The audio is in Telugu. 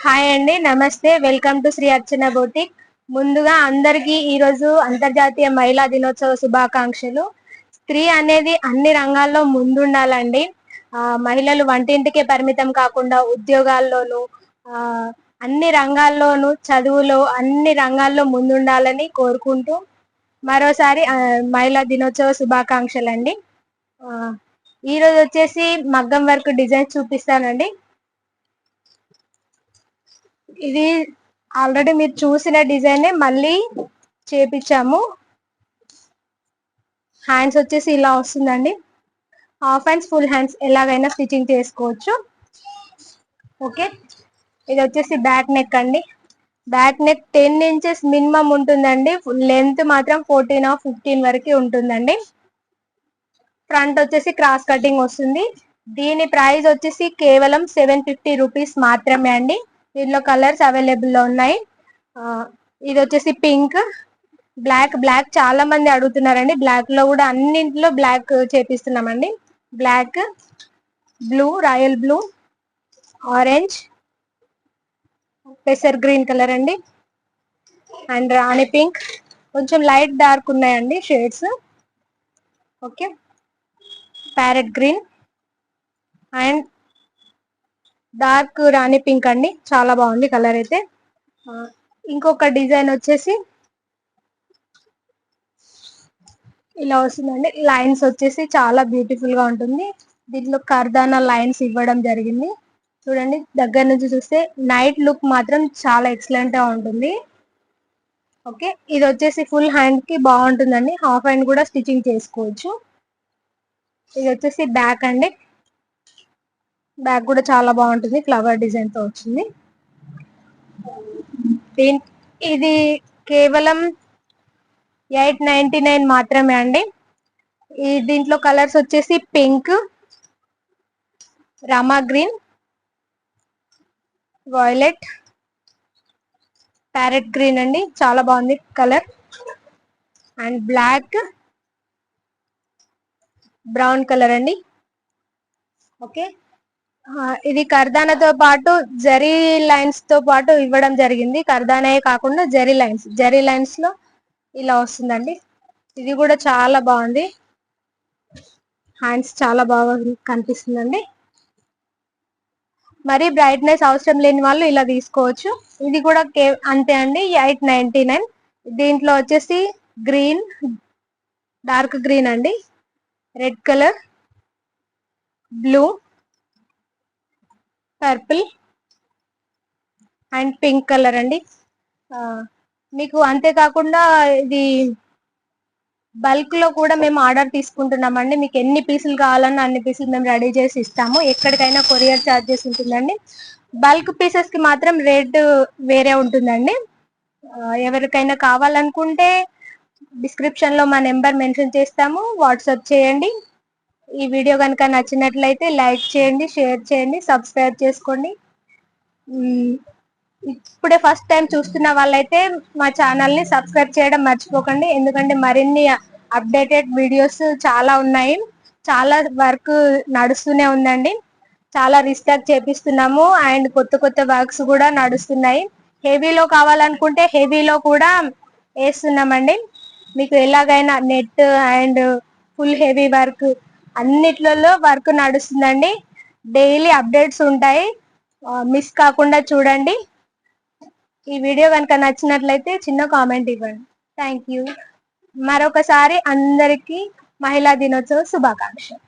హాయ్ అండి, నమస్తే. Welcome to Shri Archana boutique. ముందుగా అందరికీ ఈరోజు అంతర్జాతీయ మహిళా దినోత్సవ శుభాకాంక్షలు. స్త్రీ అనేది అన్ని రంగాల్లో ముందుండాలండి. మహిళలు వంటింటికే పరిమితం కాకుండా ఉద్యోగాల్లోనూ, ఆ అన్ని రంగాల్లోనూ, చదువులో అన్ని రంగాల్లో ముందుండాలని కోరుకుంటూ మరోసారి మహిళా దినోత్సవ శుభాకాంక్షలండి. ఈ రోజు వచ్చేసి మగ్గం వర్క్ డిజైన్ చూపిస్తానండి. ఇది ఆల్రెడీ మీరు చూసిన డిజైన్ మళ్ళీ చేపించాము. హ్యాండ్స్ వచ్చేసి ఇలా వస్తుందండి. హాఫ్ హ్యాండ్స్, ఫుల్ హ్యాండ్స్ ఎలాగైనా స్టిచ్చింగ్ చేసుకోవచ్చు. ఓకే, ఇది వచ్చేసి బ్యాక్ నెక్ అండి. బ్యాక్ నెక్ 10 ఇంచెస్ మినిమం ఉంటుందండి. లెంత్ మాత్రం 14 or 15 వరకు ఉంటుందండి. ఫ్రంట్ వచ్చేసి క్రాస్ కటింగ్ వస్తుంది. దీని ప్రైస్ వచ్చేసి కేవలం 750 రూపీస్ మాత్రమే అండి. దీనిలో కలర్స్ అవైలబుల్ లో ఉన్నాయి. ఇది వచ్చేసి పింక్, బ్లాక్ చాలా మంది అడుగుతున్నారండి. బ్లాక్ లో కూడా అన్నింటిలో బ్లాక్ చేపిస్తున్నామండి. Black, blue, royal blue, orange, పెసర్ గ్రీన్ కలర్ అండి, అండ్ రాణి పింక్. కొంచెం లైట్ డార్క్ ఉన్నాయండి shades. Okay, parrot green and dark rani pink అండి. చాలా బాగుంది కలర్ అయితే. ఇంకొక డిజైన్ వచ్చేసి ఇలా వస్తుందండి. లైన్స్ వచ్చేసి చాలా బ్యూటిఫుల్ గా ఉంటుంది. దీంట్లో కర్దానా లైన్స్ ఇవ్వడం జరిగింది. చూడండి, దగ్గర నుంచి చూస్తే నైట్ లుక్ మాత్రం చాలా ఎక్సలెంట్ గా ఉంటుంది. ఓకే, ఇది వచ్చేసి ఫుల్ హ్యాండ్ కి బాగుంటుందండి. హాఫ్ హ్యాండ్ కూడా స్టిచ్చింగ్ చేసుకోవచ్చు. ఇది వచ్చేసి బ్యాక్ అండి. బ్యాక్ కూడా చాలా బాగుంటుంది, ఫ్లవర్ డిజైన్ తో వచ్చింది. ఇది కేవలం 899 మాత్రమే అండి. దీంట్లో కలర్స్ వచ్చేసి pink, Rama green, violet, parrot green అండి. చాలా బాగుంది colour. And black, brown colour అండి. ఓకే, ఇది కర్దానాతో పాటు జరీ లైన్స్ తో పాటు ఇవ్వడం జరిగింది. కర్దానే కాకుండా జరీ లైన్స్ లో ఇలా వస్తుందండి. ఇది కూడా చాలా బాగుంది. హ్యాండ్స్ చాలా బాగా కనిపిస్తుందండి. మరి బ్రైట్నెస్ అవసరం లేని వాళ్ళు ఇలా తీసుకోవచ్చు. ఇది కూడా అంతే అండి, 899. దీంట్లో వచ్చేసి గ్రీన్, డార్క్ గ్రీన్ అండి, red colour, blue, purple and pink colour అండి. మీకు అంతేకాకుండా ఇది బల్క్ లో కూడా మేము ఆర్డర్ తీసుకుంటున్నామండి. మీకు ఎన్ని పీసులు కావాలన్నా అన్ని పీసులు మేము రెడీ చేసి ఇస్తాము. ఎక్కడికైనా కొరియర్ ఛార్జెస్ ఉంటుందండి. బల్క్ పీసెస్ కి మాత్రం రేట్ వేరే ఉంటుందండి. ఎవరికైనా కావాలనుకుంటే డిస్క్రిప్షన్ లో మా నెంబర్ మెన్షన్ చేస్తాము, వాట్సాప్ చేయండి. ఈ వీడియో కనుక నచ్చినట్లయితే లైక్ చేయండి, షేర్ చేయండి, సబ్స్క్రైబ్ చేసుకోండి. ఇప్పుడే ఫస్ట్ టైం చూస్తున్న వాళ్ళైతే మా ఛానల్ ని సబ్స్క్రైబ్ చేయడం మర్చిపోకండి. ఎందుకంటే మరిన్ని అప్డేటెడ్ వీడియోస్ చాలా ఉన్నాయి. చాలా వర్క్ నడుస్తూనే ఉందండి. చాలా రీస్టాక్ చేపిస్తున్నాము అండ్ కొత్త వర్క్స్ కూడా నడుస్తున్నాయి. హెవీలో కావాలనుకుంటే హెవీలో కూడా వేస్తున్నామండి. మీకు ఎలాగైనా net and full heavy work అన్నిట్లలో వర్క్ నడుస్తుందండి. డైలీ అప్డేట్స్ ఉంటాయి, మిస్ కాకుండా చూడండి. ఈ వీడియో కనుక నచ్చినట్లయితే చిన్న కామెంట్ ఇవ్వండి. Thank you. మరొకసారి అందరికీ మహిళా దినోత్సవ శుభాకాంక్షలు.